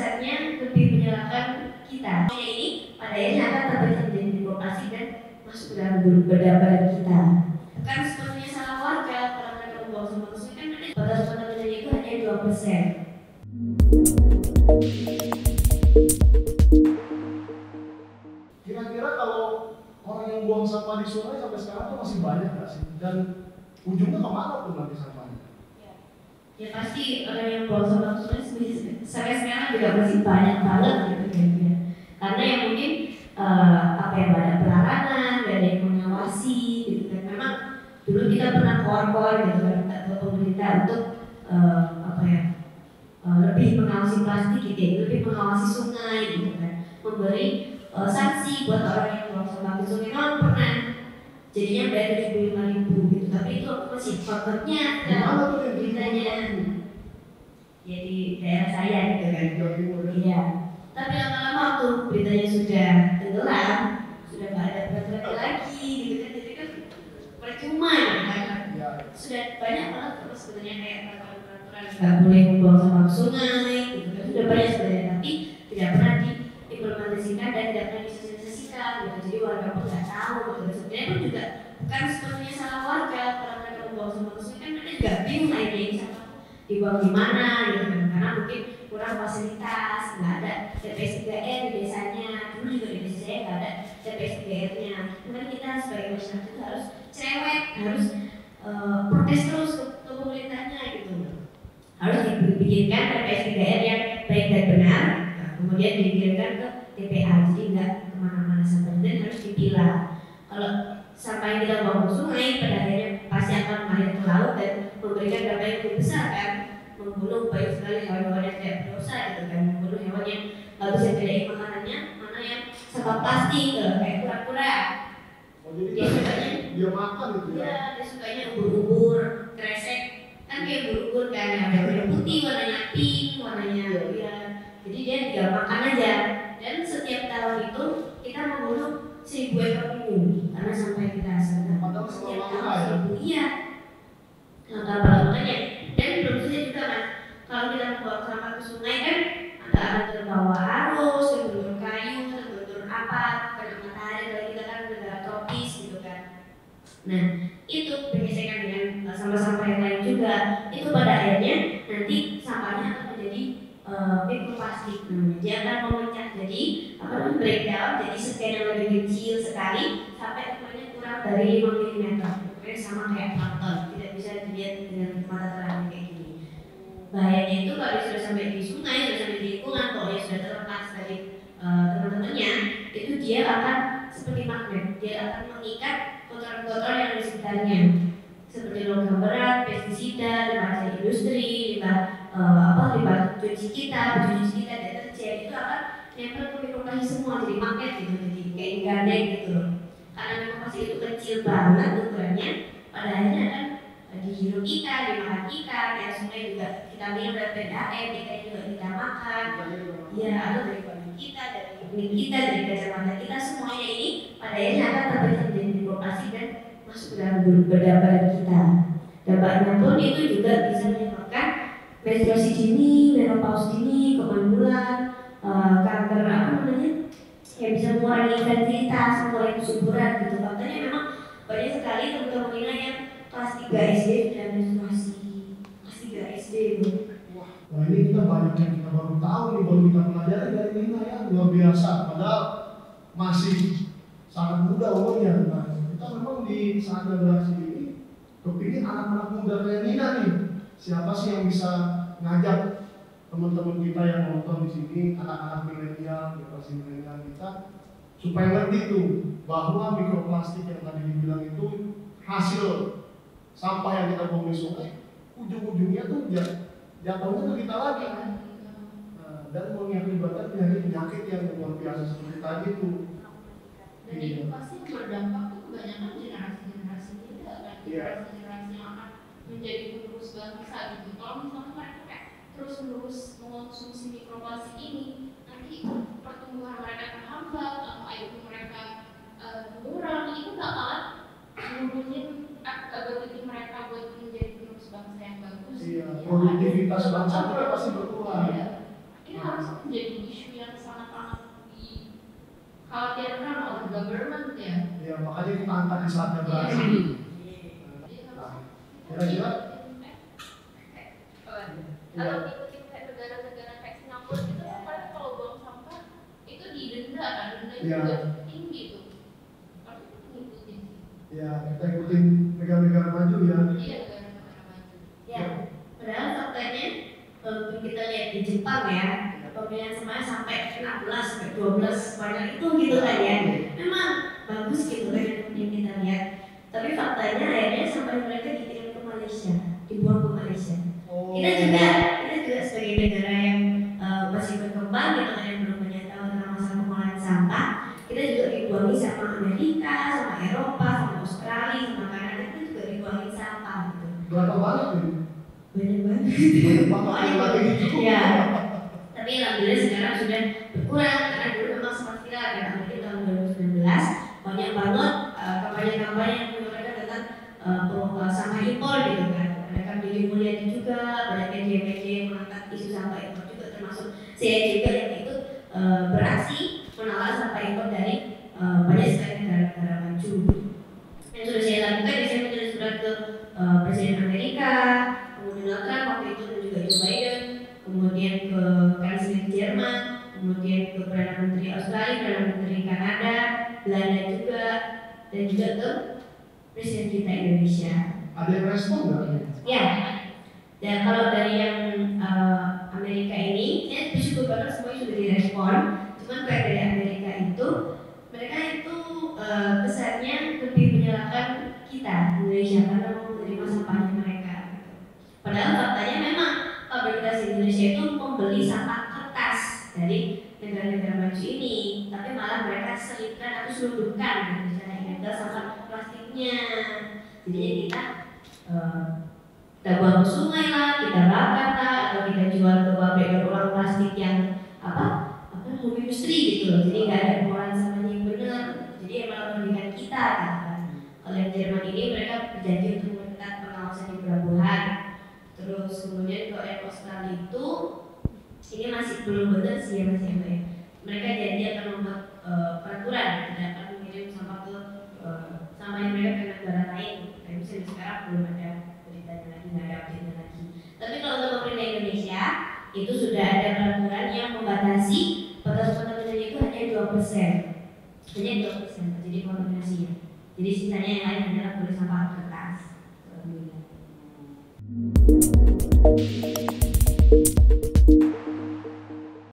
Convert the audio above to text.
dasarnya lebih menyalahkan kita. Ini pada akhirnya akan terpecah menjadi mikroplastik dan masuk ke dalam badan kita. Bukan sepenuhnya salah warga kalau mereka membuang sampah ke sungai, kan batas kontaminannya itu hanya 2%. Kira-kira kalau orang yang buang sampah di sungai sampai sekarang tuh masih banyak nggak sih? Dan ujungnya kemana tuh nanti sampahnya? Ya pasti orang yang buang sampah ke sungai sampai sekarang juga masih banyak banget gitu ya. Karena yang mungkin apa yang ada pelarangan, gak ada yang mengawasi gitu kan. Memang dulu kita pernah keluar gitu kan, minta ke pemerintah untuk lebih mengawasi plastik gitu ya, lebih mengawasi sungai gitu kan, memberi sanksi buat orang yang buang sampah ke sungai. Memang pernah jadinya bayar 75.000 gitu, tapi itu masih faktornya dalam beritanya ya di daerah saya gitu kan. Iya. Tapi lama-lama waktu beritanya sudah tenggelam, sudah nggak ada berita lagi gitu kan, jadi kan percuma kan. Sudah banyak banget terus sebenarnya kayak peraturan nggak boleh membuang sampah ke sungai gitu kan, sudah banyak sebenarnya, tapi tidak pernah diimplementasikan dan tidak pernah disosialisasikan gitu. Jadi warga pun nggak tahu gitu. Sebenarnya pun juga bukan sepenuhnya salah warga kalau mereka membuang sampah ke sungai, kan mereka juga bingung aja ini sampah dibuang di mana gitu kan, karena mungkin kurang fasilitas, nggak ada TPS 3R di desanya. Dulu juga di desa saya nggak ada TPS 3R-nya. Kemudian kita sebagai masyarakat itu harus cerewet, harus protes terus ke pemerintahnya gitu. Harus dibikinkan TPS 3R yang baik dan benar, kemudian dikirimkan ke TPA, jadi nggak kemana-mana sampah, dan harus dipilah. Kalau sampah yang kita buang ke sungai, pada akhirnya pasti akan mengalir ke laut dan memberikan dampak yang lebih besar kan, membunuh banyak sekali hewan-hewan yang tidak berdosa gitu kan, membunuh hewan yang nggak bisa bedain makanannya mana yang sampah plastik kayak kura-kura. Dia sukanya dia makan gitu ya? Iya, dia sukanya ubur-ubur, kresek, kan kayak ubur-ubur kan, yang warnanya putih, warnanya pink, warnanya ya. Jadi dia tinggal makan aja. Dan setiap tahun itu kita membunuh 1.000 ekor penyu karena sampai kita sadar. Setiap tahun 1.000, iya. Makanya, dan belum saja juga kan, kalau kita membuang sampah ke sungai kan akan terbawa arus, terbentur kayu, terbentur apa, kena matahari kalau kita kan negara tropis gitu kan. Nah, itu bergesekan dengan sampah-sampah yang lain juga. Itu pada akhirnya nanti sampahnya akan menjadi mikroplastik. Dia akan memecah jadi breakdown, jadi sekian yang lebih kecil sekali sampai ukurannya kurang dari 5 mm. Ukurannya sama kayak plankton, tidak bisa dilihat dengan mata terang kayak gini. Bahayanya itu kalau sudah sampai di sungai, sudah sampai di lingkungan, pokoknya sudah terlepas dari teman-temannya, itu dia akan seperti magnet, dia akan mengikat kotoran-kotoran yang ada di sekitarnya, seperti logam berat, pestisida, limbah industri, limbah cuci kita, deterjen, itu akan nempel ke mikroplastik semua, jadi magnet gitu, jadi kayak gandeng gitu loh. Karena mikroplastik itu kecil banget ukurannya, pada akhirnya akan dihirup ikan, dimakan ikan, ya sungai juga kita minum dari PDAM, ikan juga kita makan, ya atau dari kulit kita, dari kulit kita, dari kacamata kita, semuanya ini pada akhirnya akan terpecah menjadi mikroplastik dan masuk ke dalam badan kita. Dampaknya pun itu juga bisa menyebabkan menstruasi dini, menopause dini, kemandulan, kanker ya bisa mengurangi fertilitas, mengurangi kesuburan gitu. Faktanya memang banyak sekali teman-teman kita yang kelas 3 SD dan menstruasi. Kelas 3 SD bu. Wah ini kita banyak yang kita baru tahu nih, baru kita pelajari dari Nina ya, luar biasa. Padahal masih sangat muda umurnya. Nah, kita memang di saat generasi ini kepingin anak-anak muda kayak Nina nih. Siapa sih yang bisa ngajak teman-teman kita yang nonton di sini, anak-anak milenial, generasi milenial kita, supaya ngerti tuh bahwa mikroplastik yang tadi dibilang itu hasil sampah yang kita buang di sungai, ujung-ujungnya tuh jatuhnya ke kita lagi kan, dan mengakibatkan penyakit yang luar biasa seperti tadi tuh. Dan itu pasti berdampak tuh kebanyakan generasi-generasi muda kan, generasi-generasi yang akan menjadi penerus bangsa gitu. Kalau misalnya mereka kayak terus-menerus mengonsumsi mikroplastik ini, nanti pertumbuhan mereka terhambat atau IQ mereka kurang, itu bakalan menurunkan ability mereka buat menjadi penerus bangsa yang bagus. Iya, produktivitas bangsa kita pasti berkurang. Iya. Ini harus menjadi khawatirkan oleh government ya. Ya makanya kita angkat di saatnya beraksi. Kira-kira? Kalau ngikutin kayak negara-negara kayak Singapura gitu, paling kalau buang sampah itu didenda kan, dendanya juga tinggi tuh. Kalau kita ngikutin sih. Ya kita ikutin negara-negara maju ya. Iya, negara-negara maju. Ya, padahal faktanya kalau kita lihat di Jepang ya, pemilihan semuanya sampai 16 sampai 12 banyak itu gitu kan ya. Memang bagus gitu kan yang kita lihat. Tapi faktanya akhirnya sampai mereka dikirim ke Malaysia, dibuang ke Malaysia. Kita juga sebagai negara yang masih berkembang gitu kan, yang belum banyak tahu tentang masalah pengolahan sampah, kita juga dibuangi sama Amerika, sama Eropa, sama Australia, sama Kanada, itu juga dibuangin sampah gitu. Berapa banyak nih? Banyak banget. Banyak banget gitu. Ya. Tapi alhamdulillah sekarang sudah berkurang karena dulu memang sempat viral kan, apalagi tahun 2019 banyak banget kampanye-kampanye yang menggunakan tentang sampah impor gitu kan. Ada Kandili Mulyadi juga, banyak media-media yang mengangkat isu sampah impor juga, termasuk saya juga yang ikut beraksi menolak sampah impor dari banyak sekali negara-negara maju. Yang sudah saya lakukan, saya menulis surat ke Presiden Amerika, kemudian Donald Trump waktu itu, dan juga Joe Biden, kemudian ke Kanselir Jerman, kemudian ke Perdana Menteri Australia, Perdana Menteri Kanada, Belanda juga, dan juga ke Presiden kita Indonesia. Ada yang respon nggak? Ya, dan kalau dari yang Amerika ini, saya bersyukur banget semuanya sudah direspon. Cuman kayak dari Amerika itu, mereka itu kesannya lebih menyalahkan kita Indonesia karena mau menerima sampahnya mereka. Padahal faktanya memang fabrikasi Indonesia itu membeli sampah kertas dari negara-negara maju ini, tapi malah mereka selipkan atau selundupkan secara ilegal sampah plastiknya. Jadi kita buang ke sungai lah, kita bakar lah, atau kita jual ke pabrik daur ulang plastik yang home industry gitu loh. Jadi nggak ada pengolahan sampahnya yang benar. Jadi yang malah merugikan kita kan. Kalau yang Jerman ini mereka berjanji untuk memperketat pengawasan di pelabuhan. Terus kemudian kalau yang Australia itu ini masih belum benar sih ya, masih ya. Mereka janji akan membuat peraturan tidak akan mengirim sampah ke sampahnya mereka ke negara lain. Tapi sampai sekarang belum ada beritanya lagi, nggak ada update lagi. Tapi kalau untuk pemerintah Indonesia itu sudah ada peraturan yang membatasi batas kontaminasi itu hanya 2%. Hanya 2% terjadi kontaminasinya. Jadi sisanya yang lain adalah boleh sampah kertas.